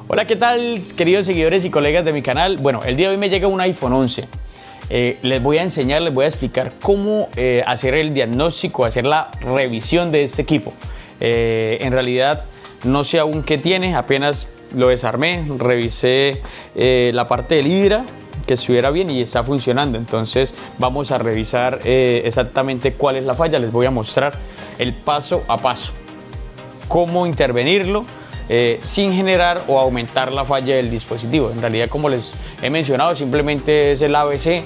Hola, ¿qué tal, queridos seguidores y colegas de mi canal? Bueno, el día de hoy me llega un iPhone 11. Les voy a enseñar, les voy a explicar cómo hacer el diagnóstico, hacer la revisión de este equipo. En realidad no sé aún qué tiene, apenas lo desarmé, revisé la parte del hidra, que estuviera bien y está funcionando. Entonces vamos a revisar exactamente cuál es la falla. Les voy a mostrar el paso a paso, cómo intervenirlo sin generar o aumentar la falla del dispositivo. En realidad, como les he mencionado, simplemente es el ABC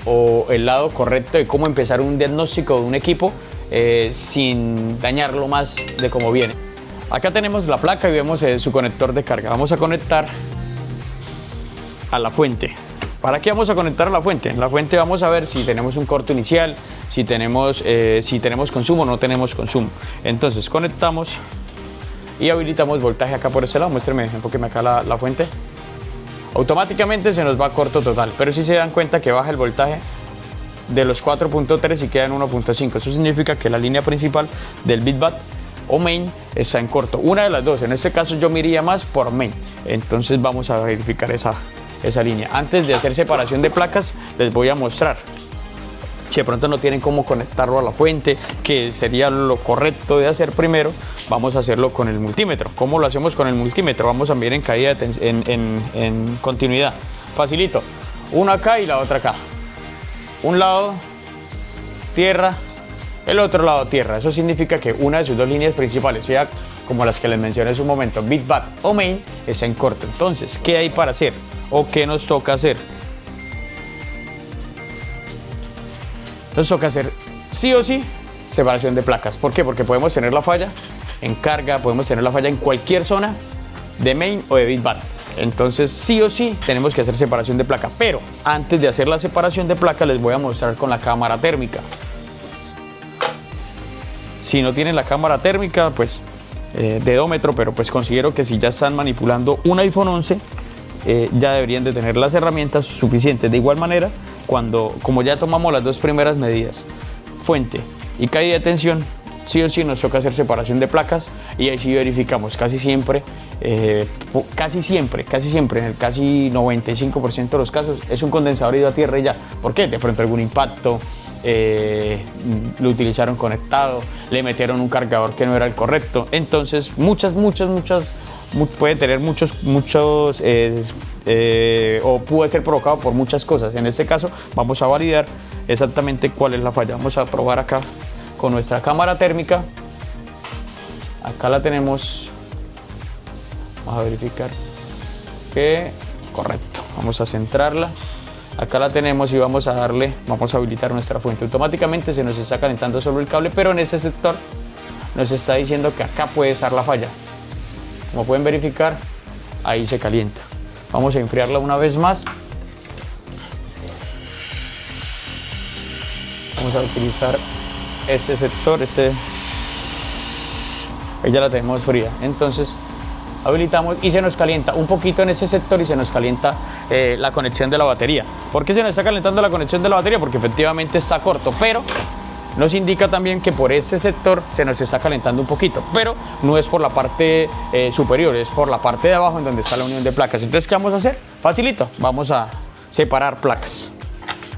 o el lado correcto de cómo empezar un diagnóstico de un equipo sin dañarlo más de cómo viene. Acá tenemos la placa y vemos su conector de carga. Vamos a conectar a la fuente. ¿Para qué vamos a conectar a la fuente? En la fuente vamos a ver si tenemos un corto inicial, si tenemos consumo o no tenemos consumo. Entonces conectamos y habilitamos voltaje acá por este lado. Muéstrame, enfóqueme acá la fuente. Automáticamente se nos va a corto total, pero si se dan cuenta que baja el voltaje de los 4.3 y queda en 1.5. Eso significa que la línea principal del bitbat o main está en corto. Una de las dos. En este caso yo me iría más por main. Entonces vamos a verificar esa línea. Antes de hacer separación de placas, les voy a mostrar. Si de pronto no tienen cómo conectarlo a la fuente, que sería lo correcto de hacer primero, vamos a hacerlo con el multímetro. ¿Cómo lo hacemos con el multímetro? Vamos a ver en caída en continuidad. Facilito. Una acá y la otra acá. Un lado tierra, el otro lado tierra. Eso significa que una de sus dos líneas principales, sea como las que les mencioné hace un momento, bitbat o main, está en corto. Entonces, ¿qué hay para hacer? ¿O qué nos toca hacer? Nos toca hacer sí o sí separación de placas. ¿Por qué? Porque podemos tener la falla en carga, podemos tener la falla en cualquier zona de main o de bitbat. Entonces sí o sí tenemos que hacer separación de placa. Pero antes de hacer la separación de placa les voy a mostrar con la cámara térmica. Si no tienen la cámara térmica, pues dedómetro, pero pues considero que si ya están manipulando un iPhone 11, ya deberían de tener las herramientas suficientes. De igual manera, como ya tomamos las dos primeras medidas, fuente y caída de tensión, sí o sí nos toca hacer separación de placas y ahí sí verificamos casi siempre, en el casi 95% de los casos es un condensador ido a tierra y ya. ¿Por qué? De pronto algún impacto, lo utilizaron conectado, le metieron un cargador que no era el correcto. Entonces puede tener muchos o puede ser provocado por muchas cosas. En este caso vamos a validar exactamente cuál es la falla. Vamos a probar acá con nuestra cámara térmica. Acá la tenemos. Vamos a verificar que correcto. Vamos a centrarla. Acá la tenemos y vamos a habilitar nuestra fuente. Automáticamente se nos está calentando solo el cable, pero en ese sector nos está diciendo que acá puede estar la falla. Como pueden verificar, ahí se calienta. Vamos a enfriarla una vez más. Vamos a utilizar ese sector, ahí ya la tenemos fría. Entonces habilitamos y se nos calienta un poquito en ese sector y se nos calienta la conexión de la batería. ¿Por qué se nos está calentando la conexión de la batería? Porque efectivamente está corto, pero nos indica también que por ese sector se nos está calentando un poquito, pero no es por la parte superior, es por la parte de abajo en donde está la unión de placas. Entonces, ¿qué vamos a hacer? Facilito, vamos a separar placas.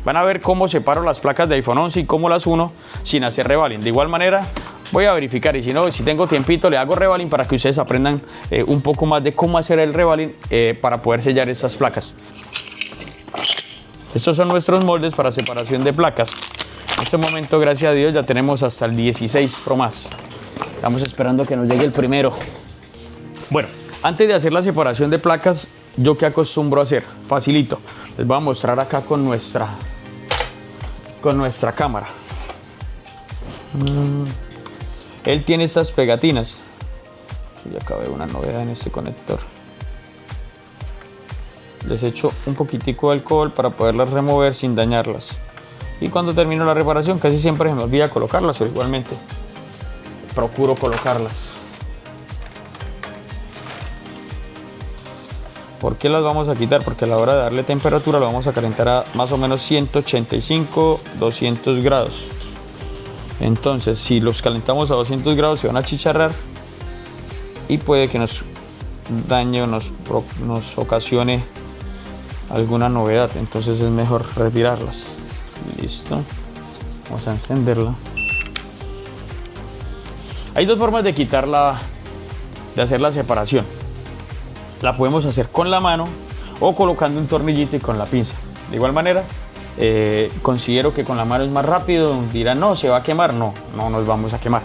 Van a ver cómo separo las placas de iPhone 11 y cómo las uno sin hacer revaling. De igual manera voy a verificar, y si no, si tengo tiempito, le hago revaling para que ustedes aprendan un poco más de cómo hacer el revaling para poder sellar estas placas. Estos son nuestros moldes para separación de placas. En este momento, gracias a Dios, ya tenemos hasta el 16 Pro Max. Estamos esperando que nos llegue el primero. Bueno, antes de hacer la separación de placas, ¿yo qué acostumbro a hacer? Facilito. Les voy a mostrar acá con nuestra cámara. Él tiene estas pegatinas. Y acá veo una novedad en este conector. Les echo un poquitico de alcohol para poderlas remover sin dañarlas. Y cuando termino la reparación casi siempre se me olvida colocarlas, pero igualmente procuro colocarlas. ¿Por qué las vamos a quitar? Porque a la hora de darle temperatura lo vamos a calentar a más o menos 185, 200 grados. Entonces, si los calentamos a 200 grados se van a achicharrar y puede que nos daño nos ocasione alguna novedad, entonces es mejor retirarlas. Listo, vamos a encenderla. Hay dos formas de quitarla, de hacer la separación. La podemos hacer con la mano o colocando un tornillito y con la pinza. De igual manera, considero que con la mano es más rápido. Dirán, no, se va a quemar. No nos vamos a quemar.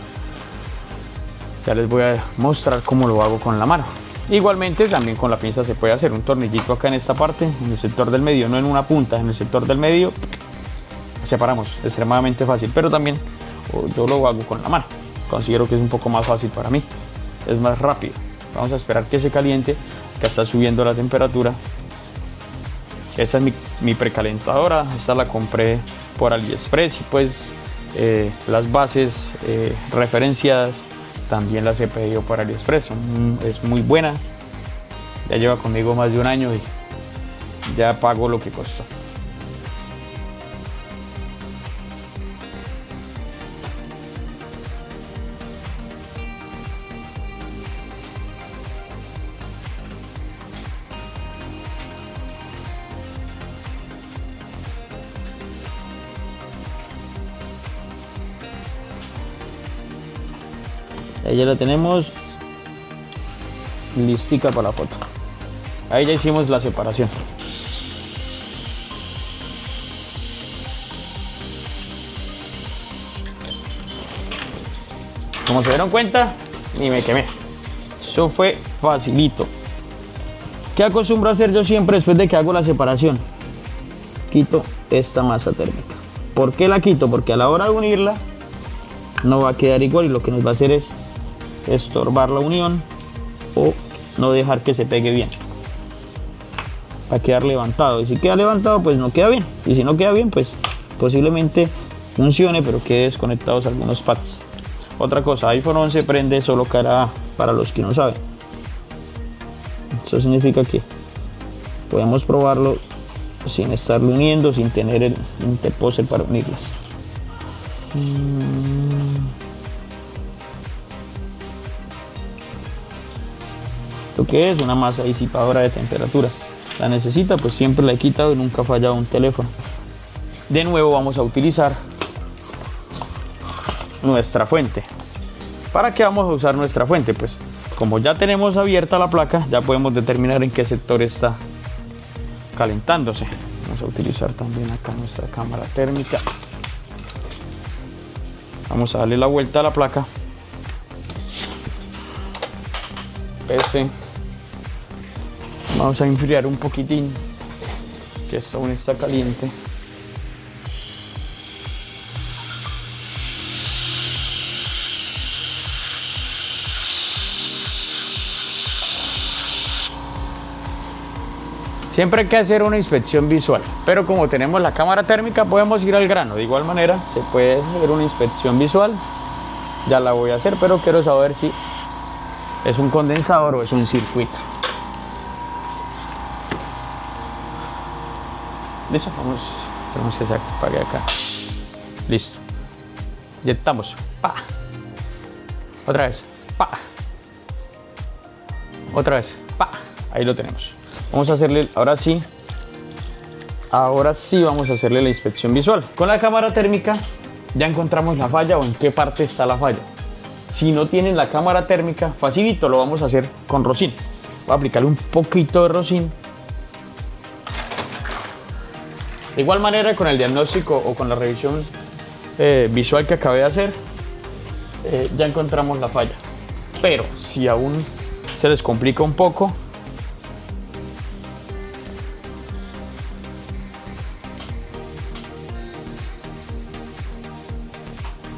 Ya les voy a mostrar cómo lo hago con la mano. Igualmente también con la pinza se puede hacer un tornillito acá en esta parte, en el sector del medio, no en una punta, en el sector del medio. Separamos, extremadamente fácil, pero también yo lo hago con la mano. Considero que es un poco más fácil para mí, es más rápido. Vamos a esperar que se caliente, que está subiendo la temperatura. Esta es mi precalentadora, esta la compré por AliExpress y pues las bases referenciadas también las he pedido por AliExpress. Es muy buena, ya lleva conmigo más de un año y ya pago lo que costó. Ahí ya la tenemos listica para la foto. Ahí ya hicimos la separación. Como se dieron cuenta, ni me quemé. Eso fue facilito. ¿Qué acostumbro a hacer yo siempre después de que hago la separación? Quito esta masa térmica. ¿Por qué la quito? Porque a la hora de unirla no va a quedar igual y lo que nos va a hacer es estorbar la unión o no dejar que se pegue bien. Va a quedar levantado y si queda levantado pues no queda bien, y si no queda bien pues posiblemente funcione pero quede desconectados algunos pads. Otra cosa, iPhone 11 prende solo cara A para los que no saben. Eso significa que podemos probarlo sin estarlo uniendo, sin tener el interposer para unirlas. ¿Esto qué es? Una masa disipadora de temperatura. La necesita, pues siempre la he quitado y nunca ha fallado un teléfono. De nuevo vamos a utilizar nuestra fuente. ¿Para qué vamos a usar nuestra fuente? Pues como ya tenemos abierta la placa, ya podemos determinar en qué sector está calentándose. Vamos a utilizar también acá nuestra cámara térmica. Vamos a darle la vuelta a la placa. Vamos a enfriar un poquitín, que esto aún está caliente. Siempre hay que hacer una inspección visual, pero como tenemos la cámara térmica podemos ir al grano. De igual manera se puede hacer una inspección visual. Ya la voy a hacer, pero quiero saber si es un condensador o es un circuito. Listo, vamos que se apague acá. Listo. Inyectamos. Pa. Otra vez. Pa. Otra vez. Pa. Ahí lo tenemos. Vamos a hacerle, ahora sí vamos a hacerle la inspección visual. Con la cámara térmica ya encontramos la falla o en qué parte está la falla. Si no tienen la cámara térmica, facilito, lo vamos a hacer con Rosin. Voy a aplicarle un poquito de Rosin. De igual manera con el diagnóstico o con la revisión visual que acabé de hacer, ya encontramos la falla. Pero si aún se les complica un poco,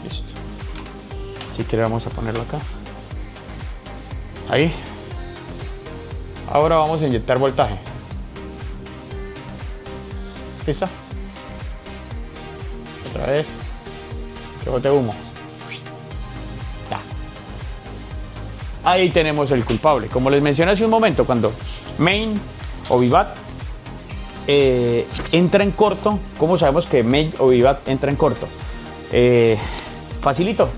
listo. Si quiere vamos a ponerlo acá. Ahí. Ahora vamos a inyectar voltaje. ¿Listo? Otra vez. Que bote humo. Ya. Ahí tenemos el culpable. Como les mencioné hace un momento, cuando main o vivat entra en corto, ¿cómo sabemos que main o vivat entra en corto? Facilito.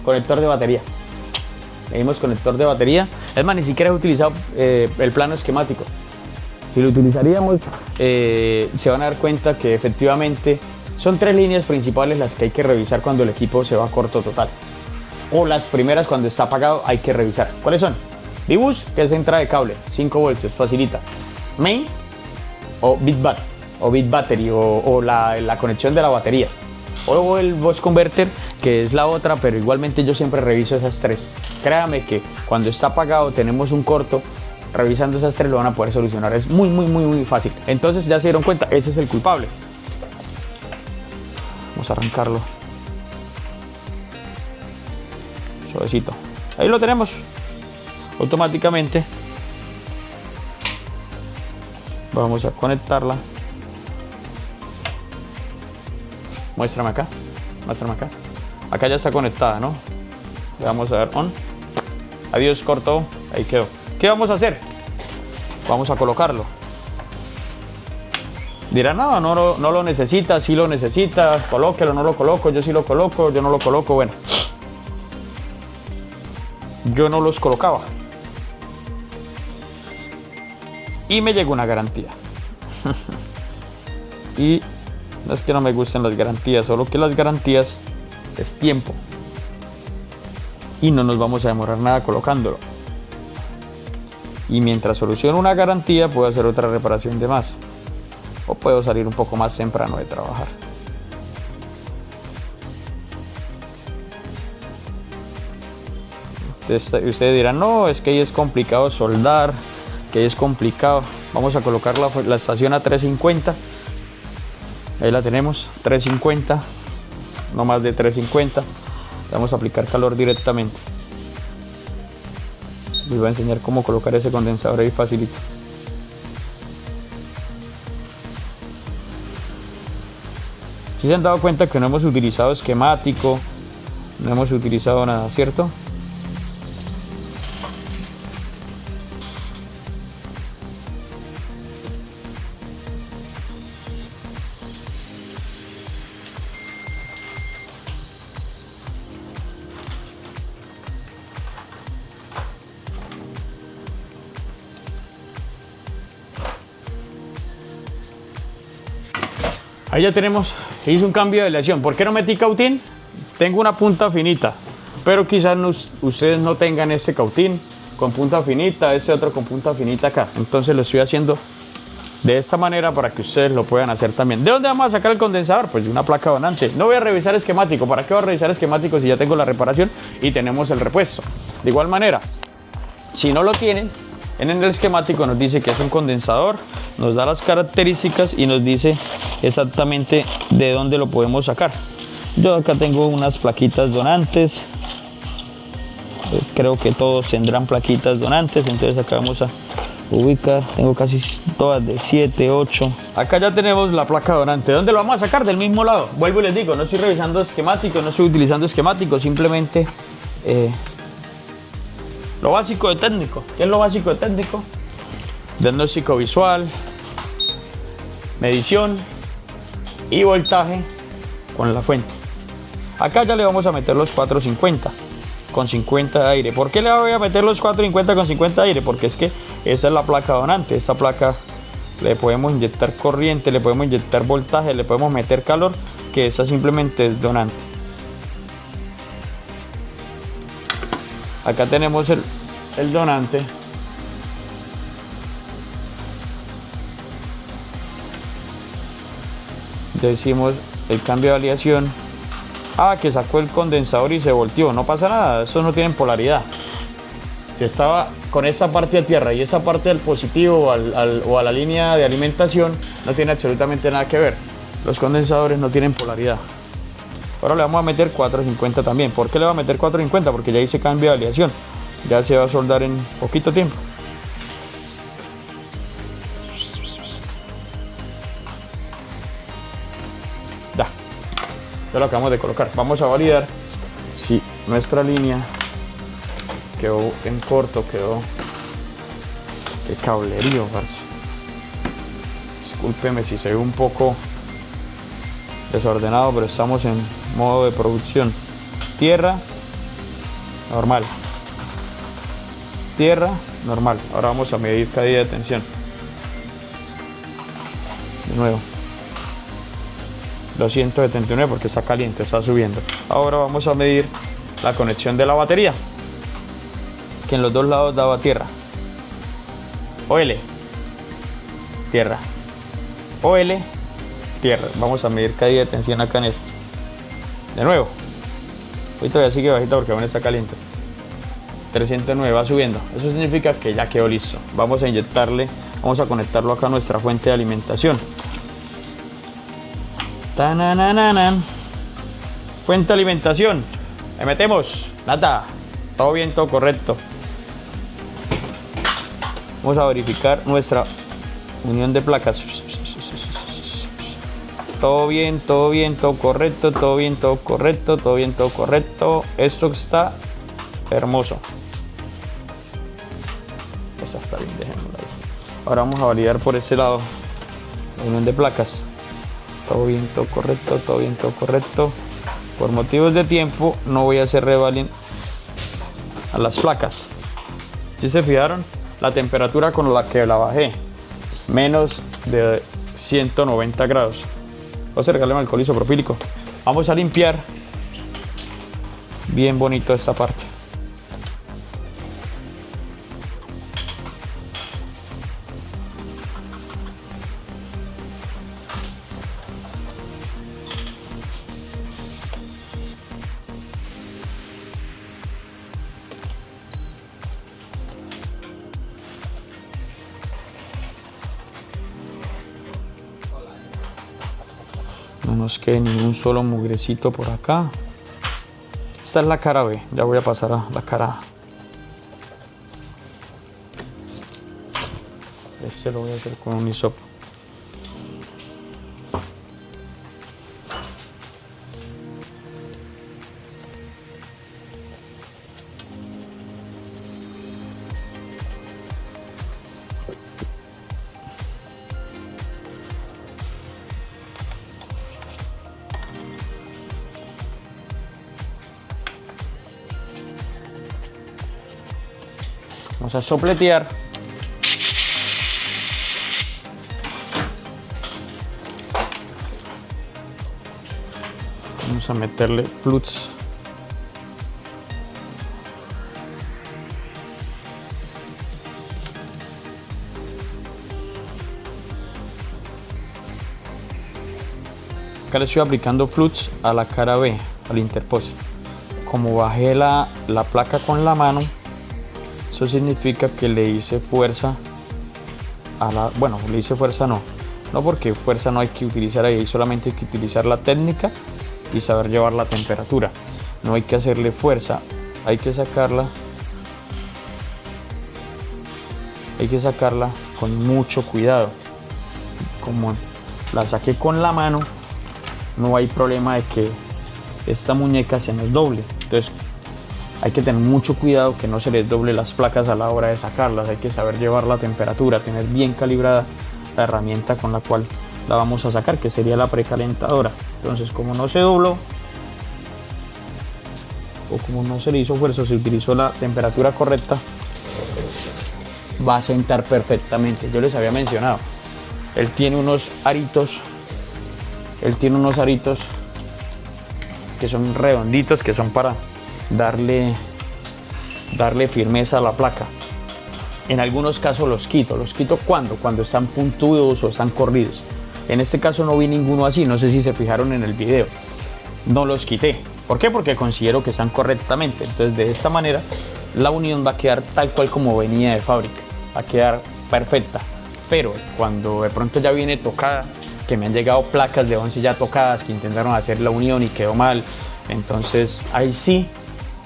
Conector de batería. medimos conector de batería. Es más, ni siquiera he utilizado el plano esquemático. Si lo utilizaríamos, se van a dar cuenta que efectivamente son 3 líneas principales las que hay que revisar cuando el equipo se va a corto total. O las primeras cuando está apagado hay que revisar. ¿Cuáles son? V-Bus, que es entrada de cable, 5 voltios, facilita. Main o Bitbat, o Bit Battery, o la conexión de la batería. O el Bus Converter, que es la otra, pero igualmente yo siempre reviso esas 3. Créame que cuando está apagado, tenemos un corto, revisando esas 3 lo van a poder solucionar. Es muy fácil. Entonces ya se dieron cuenta, ese es el culpable. Vamos a arrancarlo. Suavecito. Ahí lo tenemos. Automáticamente. Vamos a conectarla. Muéstrame acá. Muéstrame acá. Acá ya está conectada, ¿no? Le vamos a dar on. Adiós, corto. Ahí quedó. ¿Qué vamos a hacer? Vamos a colocarlo. Dirán, no lo necesita, sí lo necesita, colóquelo, no lo coloco, yo sí lo coloco, yo no lo coloco. Bueno, yo no los colocaba. Y me llegó una garantía. Y no es que no me gusten las garantías, solo que las garantías es tiempo. Y no nos vamos a demorar nada colocándolo. Y mientras soluciono una garantía, puedo hacer otra reparación de más. O puedo salir un poco más temprano de trabajar. Entonces, ustedes dirán, no, es que ahí es complicado soldar, que ahí es complicado. Vamos a colocar la estación a 350. Ahí la tenemos, 350, no más de 350. Vamos a aplicar calor directamente. Les voy a enseñar cómo colocar ese condensador ahí facilito. Si se han dado cuenta que no hemos utilizado esquemático, no hemos utilizado nada, ¿cierto? Ahí ya tenemos, hice un cambio de aleación. ¿Por qué no metí cautín? Tengo una punta finita, pero quizás ustedes no tengan ese cautín con punta finita, ese otro con punta finita acá. Entonces lo estoy haciendo de esta manera para que ustedes lo puedan hacer también. ¿De dónde vamos a sacar el condensador? Pues de una placa donante. No voy a revisar esquemático. ¿Para qué voy a revisar esquemático si ya tengo la reparación y tenemos el repuesto? De igual manera, si no lo tienen, en el esquemático nos dice que es un condensador, nos da las características y nos dice exactamente de dónde lo podemos sacar. Yo acá tengo unas plaquitas donantes, creo que todos tendrán plaquitas donantes, entonces acá vamos a ubicar, tengo casi todas de 7, 8. Acá ya tenemos la placa donante. ¿Dónde lo vamos a sacar? Del mismo lado. Vuelvo y les digo, no estoy revisando esquemático, no estoy utilizando esquemático, simplemente lo básico de técnico. ¿Qué es lo básico de técnico? Diagnóstico visual, medición y voltaje con la fuente. Acá ya le vamos a meter los 450 con 50 de aire. ¿Por qué le voy a meter los 450 con 50 de aire? Porque es que esa es la placa donante. Esta placa le podemos inyectar corriente, le podemos inyectar voltaje, le podemos meter calor, que esa simplemente es donante. Acá tenemos el donante. Decimos el cambio de aleación. Que sacó el condensador y se volteó. No pasa nada, eso no tiene polaridad. Si estaba con esa parte a tierra y esa parte del positivo o a la línea de alimentación, no tiene absolutamente nada que ver. Los condensadores no tienen polaridad. Ahora le vamos a meter 450 también. ¿Por qué le vamos a meter 450? Porque ya hice cambio de aleación. Ya se va a soldar en poquito tiempo. Ya lo acabamos de colocar. Vamos a validar si nuestra línea quedó en corto, quedó. Qué cablerío, parce. Discúlpeme si se ve un poco desordenado, pero estamos en modo de producción. Tierra, normal. tierra, normal. Ahora vamos a medir caída de tensión. De nuevo. 279 porque está caliente, está subiendo. Ahora vamos a medir la conexión de la batería, que en los dos lados daba tierra. OL, tierra. OL, tierra. Vamos a medir caída de tensión acá en esto. De nuevo. Hoy todavía sigue bajita porque aún está caliente. 309, va subiendo. Eso significa que ya quedó listo. Vamos a inyectarle, vamos a conectarlo acá a nuestra fuente de alimentación. ¡Tananananan! Fuente de alimentación. Le metemos. Nada. Todo bien, todo correcto. Vamos a verificar nuestra unión de placas. Todo bien, todo bien, todo correcto, todo bien, todo correcto, todo bien, todo correcto. Esto está hermoso. Esta está bien, dejémosla ahí. Ahora vamos a validar por ese lado la unión de placas. Todo bien, todo correcto, todo bien, todo correcto. Por motivos de tiempo no voy a hacer revalin a las placas. Si se fijaron, la temperatura con la que la bajé, menos de 190 grados. Voy a acercarle un alcohol isopropílico. Vamos a limpiar bien bonito esta parte. No nos quede ningún solo mugrecito por acá. Esta es la cara B. Ya voy a pasar a la cara A. Este lo voy a hacer con un hisopo. Vamos a sopletear. Vamos a meterle flux. Acá le estoy aplicando flux a la cara B, al interposer. Como bajé la placa con la mano, eso significa que le hice fuerza a la... Bueno, le hice fuerza no porque fuerza no hay que utilizar ahí, solamente hay que utilizar la técnica y saber llevar la temperatura. No hay que hacerle fuerza, hay que sacarla con mucho cuidado. Como la saqué con la mano, no hay problema de que esta muñeca se nos doble. Entonces hay que tener mucho cuidado que no se les doble las placas a la hora de sacarlas. Hay que saber llevar la temperatura, tener bien calibrada la herramienta con la cual la vamos a sacar, que sería la precalentadora. Entonces, como no se dobló o como no se le hizo fuerza, se utilizó la temperatura correcta, va a sentar perfectamente. Yo les había mencionado, él tiene unos aritos que son redonditos, que son para darle firmeza a la placa. En algunos casos los quito cuando están puntudos o están corridos. En este caso no vi ninguno así, no sé si se fijaron en el video. No los quité. ¿Por qué? Porque considero que están correctamente. Entonces de esta manera la unión va a quedar tal cual como venía de fábrica. Va a quedar perfecta. Pero cuando de pronto ya viene tocada, que me han llegado placas de 11 ya tocadas que intentaron hacer la unión y quedó mal, entonces ahí sí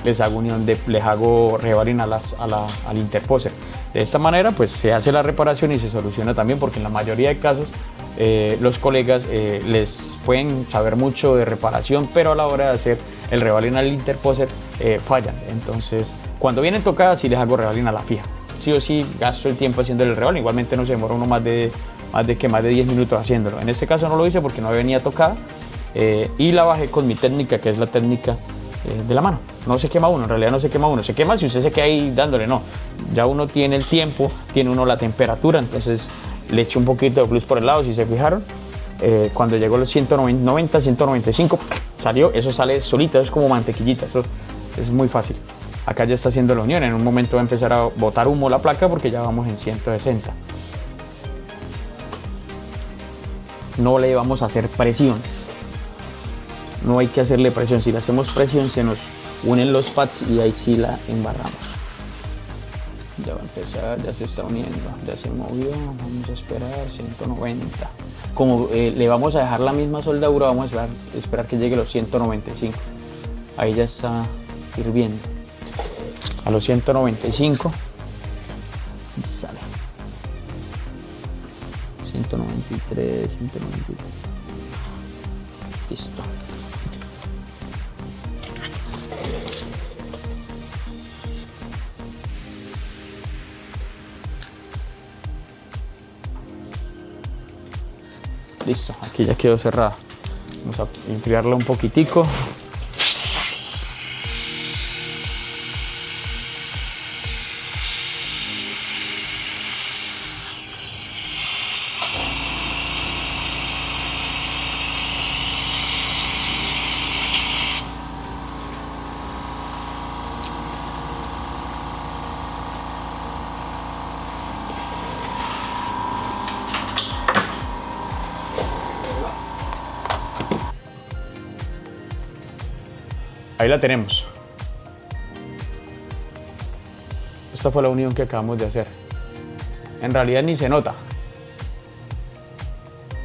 les hago revalin al interposer. De esta manera pues se hace la reparación y se soluciona también, porque en la mayoría de casos los colegas les pueden saber mucho de reparación, pero a la hora de hacer el revalin al interposer fallan. Entonces cuando vienen tocadas sí les hago revalin a la fija. Sí o sí gasto el tiempo haciendo el revalin, igualmente no se demora uno más de 10 minutos haciéndolo. En este caso no lo hice porque no venía tocada y la bajé con mi técnica, que es la técnica de la mano. No se quema uno, en realidad no se quema uno. Se quema si usted se queda ahí dándole, no. Ya uno tiene el tiempo, tiene uno la temperatura, entonces le eché un poquito de plus por el lado, si se fijaron. Cuando llegó los 190, 195, salió, eso sale solito, es como mantequillita, eso es muy fácil. Acá ya está haciendo la unión, en un momento va a empezar a botar humo la placa porque ya vamos en 160. No le vamos a hacer presión. No hay que hacerle presión. Si le hacemos presión se nos unen los pads y ahí sí la embarramos. Ya va a empezar, ya se está uniendo, ya se movió. Vamos a esperar 190. Como le vamos a dejar la misma soldadura, vamos a esperar que llegue a los 195. Ahí ya está hirviendo. A los 195 sale. 193, 193. Listo. Listo, aquí ya quedó cerrada. Vamos a enfriarla un poquitico. Ahí la tenemos. Esta fue la unión que acabamos de hacer. En realidad ni se nota.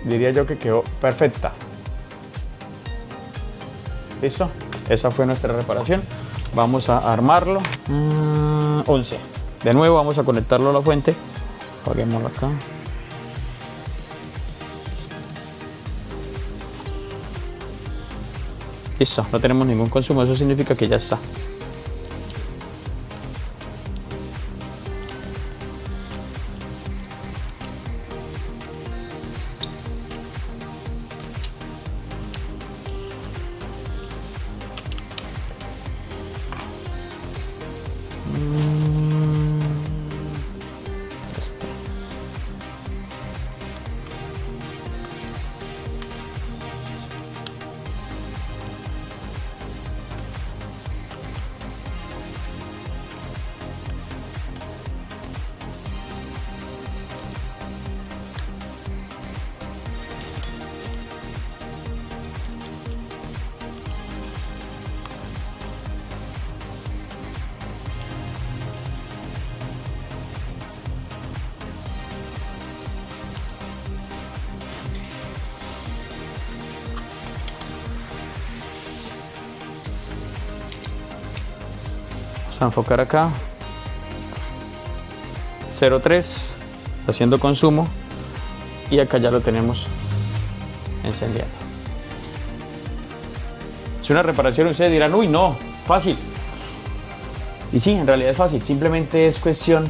Diría yo que quedó perfecta. ¿Listo? Esa fue nuestra reparación. Vamos a armarlo. 11. De nuevo vamos a conectarlo a la fuente. Apaguémoslo acá. Listo, no tenemos ningún consumo, eso significa que ya está. Vamos a enfocar acá. 0.3 haciendo consumo y acá ya lo tenemos encendiendo. Es una reparación, ustedes dirán, uy, no, fácil. Y sí, en realidad es fácil, simplemente es cuestión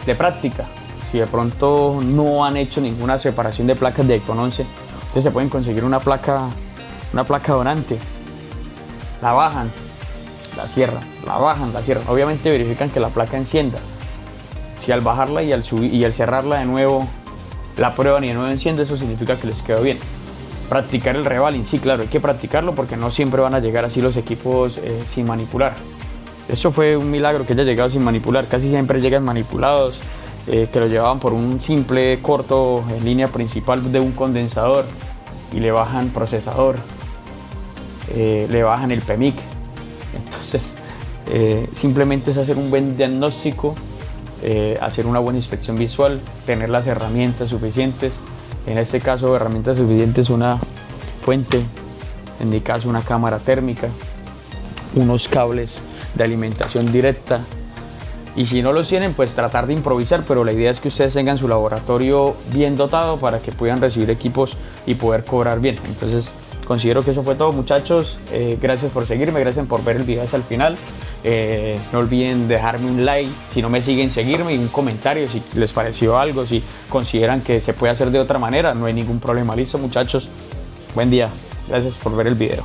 de práctica. Si de pronto no han hecho ninguna separación de placas de iPhone 11, ustedes se pueden conseguir una placa donante, la bajan, la cierran, la bajan, la cierran. Obviamente verifican que la placa encienda. Si al bajarla y al cerrarla de nuevo la prueban y de nuevo enciende, eso significa que les quedó bien. Practicar el revaling, sí, claro, hay que practicarlo porque no siempre van a llegar así los equipos sin manipular. Eso fue un milagro que haya llegado sin manipular, casi siempre llegan manipulados, que lo llevaban por un simple corto en línea principal de un condensador y le bajan procesador, le bajan el PMIC. Entonces simplemente es hacer un buen diagnóstico, hacer una buena inspección visual, tener las herramientas suficientes, en este caso herramientas suficientes, una fuente, en mi caso una cámara térmica, unos cables de alimentación directa, y si no los tienen pues tratar de improvisar, pero la idea es que ustedes tengan su laboratorio bien dotado para que puedan recibir equipos y poder cobrar bien. Entonces considero que eso fue todo, muchachos. Gracias por seguirme, gracias por ver el video hasta el final. No olviden dejarme un like si no me siguen, seguirme, y un comentario si les pareció algo, si consideran que se puede hacer de otra manera, no hay ningún problema. Listo, muchachos, buen día, gracias por ver el video.